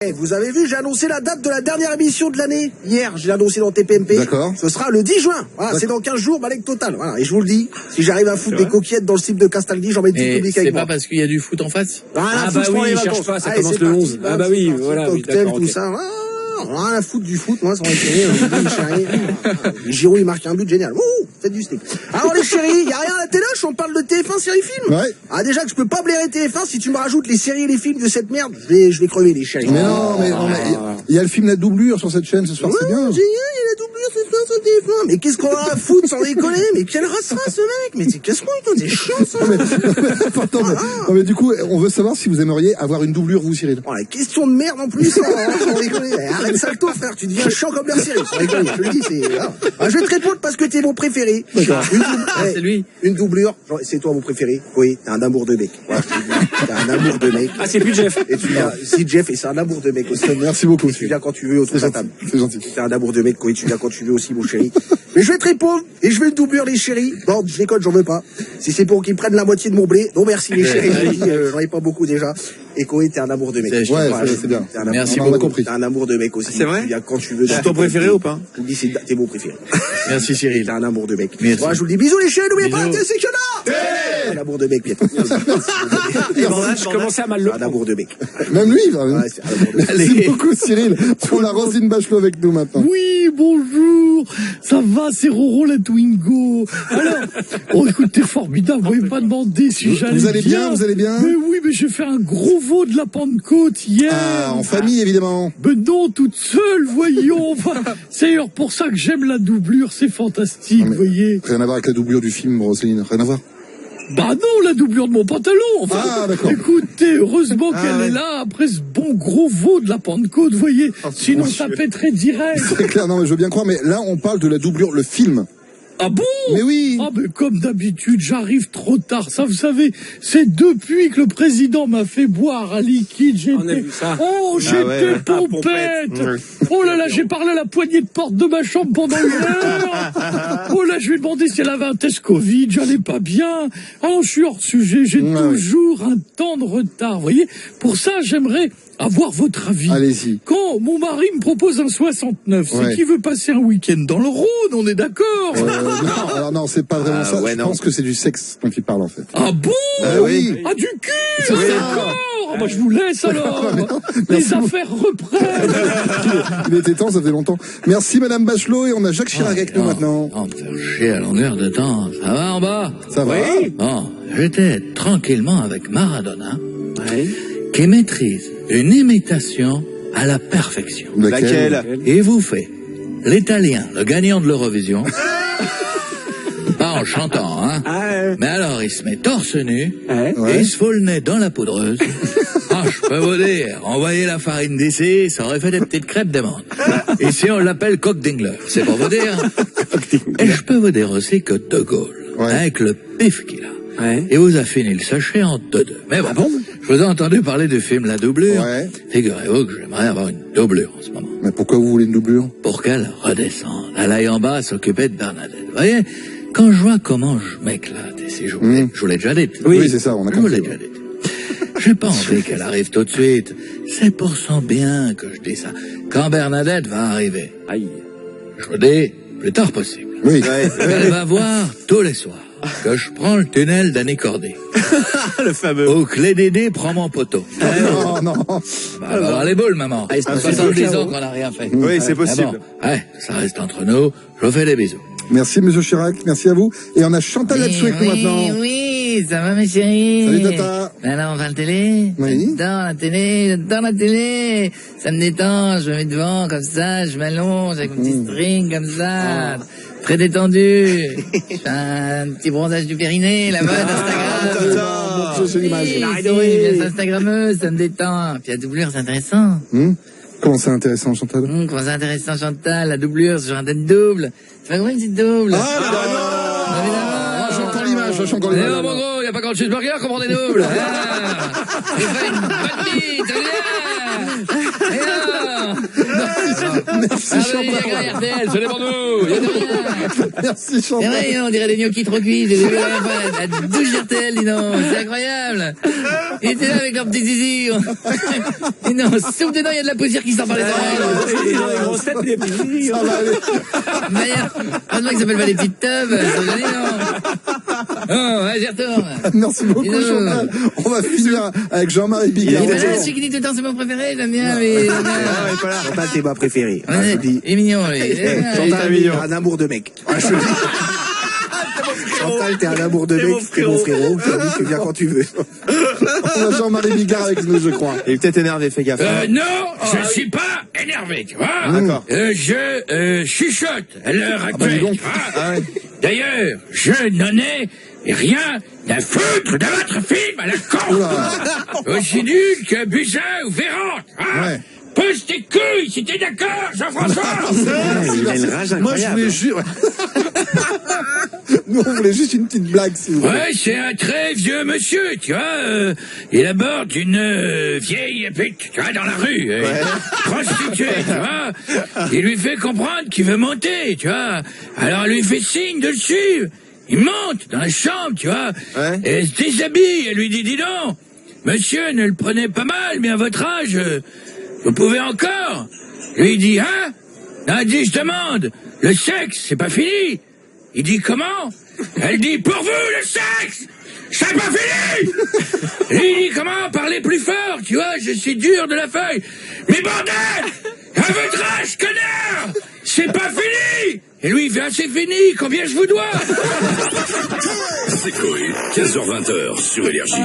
Eh, vous avez vu, j'ai annoncé la date de la dernière émission de l'année. Hier, j'ai annoncé dans TPMP. D'accord. Ce sera le 10 juin. Voilà, c'est dans 15 jours, Balek total. Voilà. Et je vous le dis, si j'arrive à foutre des coquillettes dans le slip de Castaldi, j'en mets tout le public avec moi. C'est pas parce qu'il y a du foot en face? Ah bah oui, cherche pas, ça commence le 11. Ah bah oui, voilà. Cocktail, tout ça. Rien à foutre du foot, moi, ça va être Giroud, il marque un but génial. Ouh, faites du slip. Alors les chéris, y a rien à la télé, on parle de TF1 série film. Ouais. Ah, déjà que je peux pas blairer TF1, si tu me rajoutes les séries et les films de cette merde, je vais crever les chéris. Mais non, mais il y a le film La Doublure sur cette chaîne ce soir, c'est bien. Génial, il y a la doublure ce soir sur TF1. Mais qu'est-ce qu'on a à foutre sans déconner? Mais quelle race ce mec? Mais c'est casse-couille, toi, c'est chiant, ça. Non, mais du coup, on veut savoir si vous aimeriez avoir une doublure, vous, Cyril. Oh, la question de merde en plus, sans déconner. Arrête salto, frère, tu deviens chiant comme la série. Sans déconner, je te le dis, c'est. Ah, je vais te répondre parce que t'es mon préféré. C'est lui. Une doublure, c'est toi mon préféré. Oui, t'es un amour de mec. Voilà, je te le dis, t'es un amour de mec. Ah, c'est plus Jeff. Et tu viens, si Jeff, et c'est un amour de mec aussi. Merci beaucoup. Tu viens quand tu veux autour de la table. C'est gentil. T'es un amour de mec, oui, tu viens quand tu veux aussi, mon chéri. Mais je vais te répondre, et je vais le doublure, les chéris. Non, je déconne, j'en veux pas. Si c'est pour qu'ils prennent la moitié de mon blé, non merci, les chéris, je vous dis, j'en ai pas beaucoup déjà. Et Koé, t'es un amour de mec. Ouais, c'est bien. Merci on a beaucoup. compris. T'es un amour de mec aussi. C'est vrai? Tu viens quand tu veux. C'est ton préféré ou pas? Je vous dis, t'es mon préféré. Merci Cyril. T'es un amour de mec. Merci. Voilà, je vous le dis, bisous les chéris, n'oubliez pas, Bisous. c'est que là! Un amour de mec, Pietro. Je commençais à mal le Un amour de mec. Même lui, Ouais, c'est un amour de mec. Merci beaucoup, Cyril. On a Roselyne Bachelot avec nous maintenant. Oui, bonjour. Ça va, c'est Roro la Twingo. Alors, oh, écoute, t'es formidable. Vous m'avez pas demandé si j'allais bien. Vous allez bien, vous allez bien? Mais oui, mais j'ai fait un gros veau de la Pentecôte hier. Ah, en famille, évidemment. Mais non, toute seule, voyons. Enfin, c'est d'ailleurs pour ça que j'aime la doublure, c'est fantastique, vous voyez. Rien à voir avec la doublure du film, Roselyne. Rien à voir. Bah non, la doublure de mon pantalon. Enfin, Ah, d'accord. écoutez, heureusement qu'elle ouais. est là après ce bon gros veau de la Pentecôte, vous voyez. Sinon, ça pèterait direct. C'est clair, non, mais je veux bien croire, mais là, on parle de la doublure, le film. Ah bon? Mais oui. Ah mais comme d'habitude, j'arrive trop tard. Ça, vous savez, c'est depuis que le président m'a fait boire un liquide. On a vu ça. Oh, j'étais pompette. Oh là là, j'ai parlé à la poignée de porte de ma chambre pendant 1 heure. Oh là, je lui ai demandé si elle avait un test Covid. J'allais pas bien. Oh, je suis hors sujet. J'ai toujours un temps de retard. Vous voyez, pour ça, j'aimerais avoir votre avis. Allez-y. Quand mon mari me propose un 69, c'est qu'il veut passer un week-end dans le Rhône, on est d'accord? Non, alors non, c'est pas vraiment ça. ouais, Je non. pense que c'est du sexe dont il parle, en fait. Ah bon? Oui. Ah, du cul! D'accord! Moi, je vous laisse alors! Les affaires reprennent! Il était temps, ça fait longtemps. Merci, Madame Bachelot, et on a Jacques Chirac avec nous maintenant. Oh, me faire chier à longueur de temps. Ça va en bas? Ça va? Bon, j'étais tranquillement avec Maradona, qui maîtrise une imitation à la perfection. Laquelle? Et vous fait l'italien, le gagnant de l'Eurovision. Pas en chantant, hein. Mais alors, il se met torse nu, et il se fout le nez dans la poudreuse. Ah, je peux vous dire, envoyer la farine d'ici, ça aurait fait des petites crêpes d'amandes. Ici, on l'appelle coq d'Ingler, c'est pour vous dire. Et je peux vous dire aussi que De Gaulle, avec le pif qu'il a, il vous a fini le sachet en 2-2. Mais bon, je vous ai entendu parler du film La Doublure. Figurez-vous que j'aimerais avoir une doublure en ce moment. Mais pourquoi vous voulez une doublure? Pour qu'elle redescende. Elle aille en bas s'occuper de Bernadette. Vous voyez, quand je vois comment je m'éclate, et si je vous l'ai déjà dit. Oui, c'est ça, on a Je vous compris. l'ai déjà dit. J'ai pas envie qu'elle arrive tout de suite. C'est pour son bien que je dis ça. Quand Bernadette va arriver, je vous dis, plus tard possible. Oui. Elle va voir tous les soirs que je prends le tunnel d'Annie Cordy. Le fameux. Au clé d'aider, prends mon poteau. Non, non. Bah, elle va avoir les boules, maman. Ça fait 70 ans qu'on n'a rien fait. Oui, c'est possible. Ah bon, ça reste entre nous. Je vous fais des bisous. Merci, Monsieur Chirac. Merci à vous. Et on a Chantal là-dessous avec nous maintenant. Oui, ça va mes chéris? Salut, Tata. Alors, on va à la télé? Oui. J'adore la télé, j'adore la télé. Ça me détend, je me mets devant comme ça, je m'allonge avec mon petit string comme ça. Très détendu. Je fais un petit bronzage du périnée, la mode Instagram. Mon Dieu, c'est l'image. C'est Instagrammeuse, ça me détend. Puis la doublure, c'est intéressant. Comment c'est intéressant, Chantal? Comment c'est intéressant, Chantal, la doublure, c'est sur un tête double. C'est pas gros une petite double. J'ai encore l'image, j'ai encore Eh l'image. oh, mon gros, y a pas grand cheeseburger, comment on est double? J'ai fait une bonne bite, Merci, Ah oui, Chantal. Viagra et RTL, c'est les bandeaux, y a de rien. Merci, C'est Chantal. vrai, on dirait des gnocchis trop cuits, j'ai vu la douche RTL, dis donc, c'est incroyable. Il était là avec leur petit zizi. Dis donc, soupe dedans, il y a de la poussière qui sort par les oreilles. Et dans les grosses têtes, les petits. Ça va aller. D'ailleurs, heureusement qu'ils s'appellent pas les petites tubs, c'est joli, non? Oh, ouais, j'y retourne. Merci beaucoup, Dis donc. Chantal. On va finir avec Jean-Marie Bigard. Il est malade, celui qui dit tout le temps, c'est mon préféré, j'aime bien, mais... Chantal, t'es ma préférée. Ah, je te dis. Il est mignon, lui. Chantal, t'es un amour de mec. Ah, je te dis. Chantal, t'es un amour de mec. T'es mon frérot. Je te dis, tu viens quand tu veux. On a Jean-Marie Bigard avec nous, je crois. Il est peut-être énervé, fais gaffe. Non, je suis pas énervé, tu vois. D'accord. Je chuchote à l'heure bah, dis actuelle, donc. tu vois. D'ailleurs, je n'en ai rien à foutre de votre film à la con. Aussi nul que Buzyn ou Véran, hein. Ouais. Pose tes couilles si t'es d'accord, Jean-François. Il a une rage Moi, je voulais juste... Nous, on voulait juste une petite blague, si vous voulez. Ouais, c'est un très vieux monsieur, tu vois. Il aborde une vieille pute, tu vois, dans la rue. Prostituée, tu vois. Il lui fait comprendre qu'il veut monter, tu vois. Alors, il lui fait signe de le suivre. Il monte dans la chambre, tu vois. Ouais. Et elle se déshabille. Elle lui dit, dis donc, monsieur, ne le prenez pas mal, mais à votre âge, vous pouvez encore. Lui, il dit, hein? Non, elle dit, je demande, le sexe, c'est pas fini. Il dit, comment? Elle dit, pour vous, le sexe, c'est pas fini. Lui, il dit, comment? Parlez plus fort, tu vois, je suis dur de la feuille. Mais bordel, à votre âge, connard, c'est pas fini. Et lui, il fait, ah, c'est fini, combien je vous dois? C'est Coé, 15h-20h sur Énergie.